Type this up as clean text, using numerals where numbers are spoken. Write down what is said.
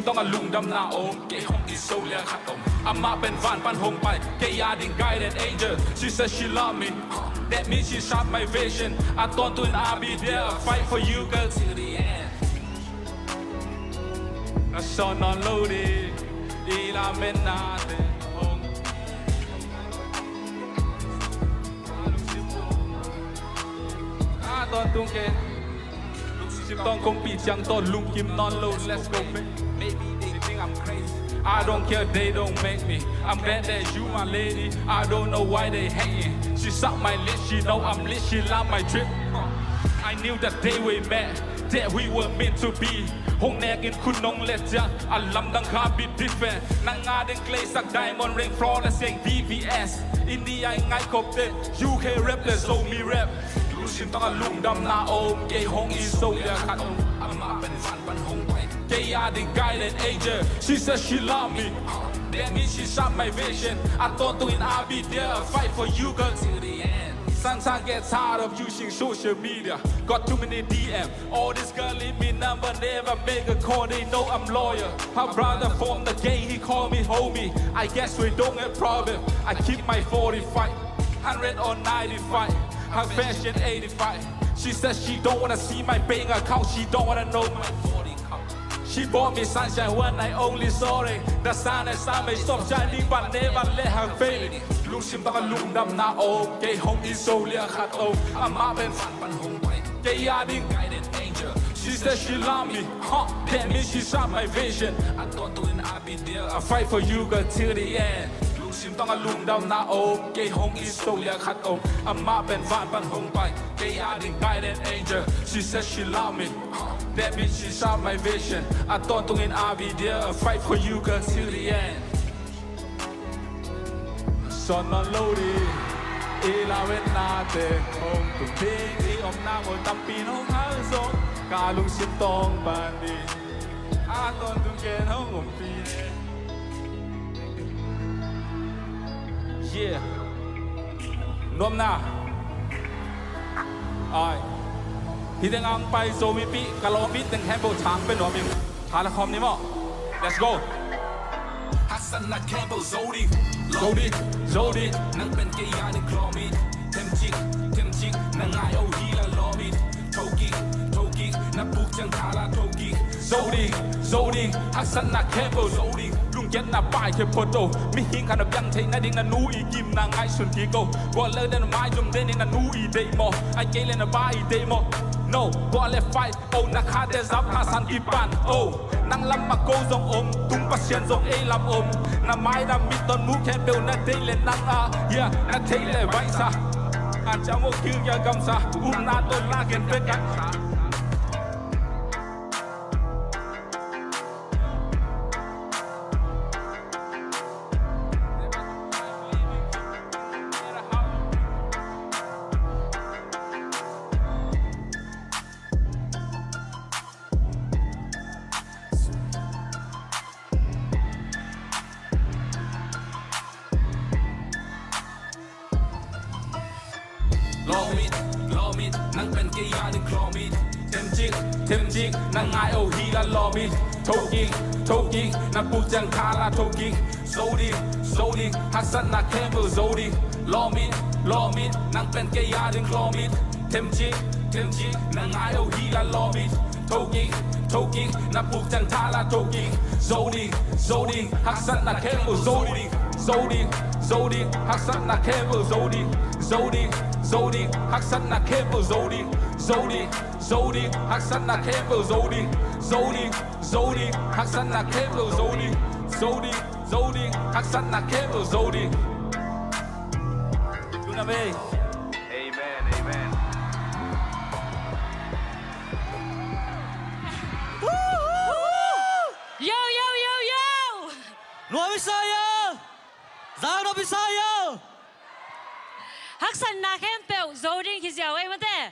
ต้องอลุงดำนาโอมเกยฮงอิโซเลียขัดอมอามาเป็นฟานปันหงไปเกยยาดิ่ง guided angel she said she love me that means she shot my vision I thought to I'll be there fight for you girl till the end I saw non loaded ila menate hong I thought to getต้องคงปีจังต้นลุงกิมนอนโล let's go baby they think I'm crazy I don't care they don't make me I'm glad that you my lady I don't know why they hating she suck my lips she know I'm lit she love my trip I knew that they were mad that we were meant to be หงแนกินคุณน้องเล็ดจ้ะอัลลัมดังคาบิดดิฟแฟนนางงาเด้งเกลสักไดมอนด์เร่งฟลอร์และเสียง DPS อินเดียง่ายกบเด็ด UK rap และโซมี rapลูกชิ้นต้องลุงดำนาโอมเกยฮงอีโซเลียขัดอมอามาเป็นฟันปันหงไปเกยยาดิ่ง guided angel she said she love me that means she shot my vision I thought to I'll be there fight for you girl till the end Sometimes get tired of using social media got too many DM all this girl leave me number never make a call they know I'm loyal her brother from the game he call me homie I guess we don't have problem I keep my 45 100 or 95 her fashion 85 she says she don't wanna see my bank account she don't wanna know my body count she bought me sunshine when I only saw it the sun and sun may stop shining but never let her fade ลูกชิมต้องลุงดำนาโอเกยฮงอีโซเลียขัดโออามาเป็นฟันปันหงไปเกยยาดิ่ง guided angel she said she love me that means she shot my vision I thought to I'll be there I fight for you girl till the endลูกชิมต้องลุงดำนาโอเกยฮงอีโซเลียขัดโออามาเป็นฟันปันหงไปเกยยาดิ่ง guided angel she said she love me that means she shot my vision I thought to I'll be there I fight for you girl till the end Sono lodi ila venate kong tumping i om na mo tampin hong halsong kalung sintong bandi aton tungken hong umpi yeah nom na ai hi teng ang pai so mi pi kalong pi teng hembo chang pe no mi ha la khom ni mo let's go Hassan na Campbell Zodi Zodi นั่งเป็นเกยาในคลอมีเทมจิกนั่งไงโอฮีละลอมีโทกินับบุกจังคาลาโทกิ Zodi Hassan na Campbell Zodi ลุงเย็นน่ะป้ายแค่พอโตมีหิงขนาดยังเทน่าดิ่งน่ะนูอีกิมน่ะไงสุนทีโกว่าเลิกได้ไม้จุ่มเด่นน่ะนูอีเดโมไอเกเลน่ะบ้าอีเดโมNo, go let fight. Oh, nakade zap Hassan ipan. Oh, nang lam mako zong tung pasien zong lam Na mai na miton mu Campbell na tele nang yeah, na tele vaisa. Ancha mo kirya gamsa, na to lagen pekan.ลอมิดนั่งเป็นเกยาในคลอมีเทมจิกนั่งไงโอฮีละลอมิดโทกินั่งปูจังคาลาโทกิโซดีฮัสซันนาแคมเบลโซดีลอมิดนั่งเป็นเกยาในคลอมีเทมจิกนั่งไงโอฮีละลอมิดโทกินั่งปูจังคาลาโทกิโซดีฮัสซันนาแคมเบลโซดีฮัสซันนาแคมเบลโซดี Zodi, Hassan na Campbell Zodi, Hassan na Campbell Zodi, Hassan na Campbell Zodi, Hassan na Campbell Zodi. Tuna be. Amen. Yo! Nuova Bisaya! Zagro Bisaya! Hassan na Campbell Zodi 其實有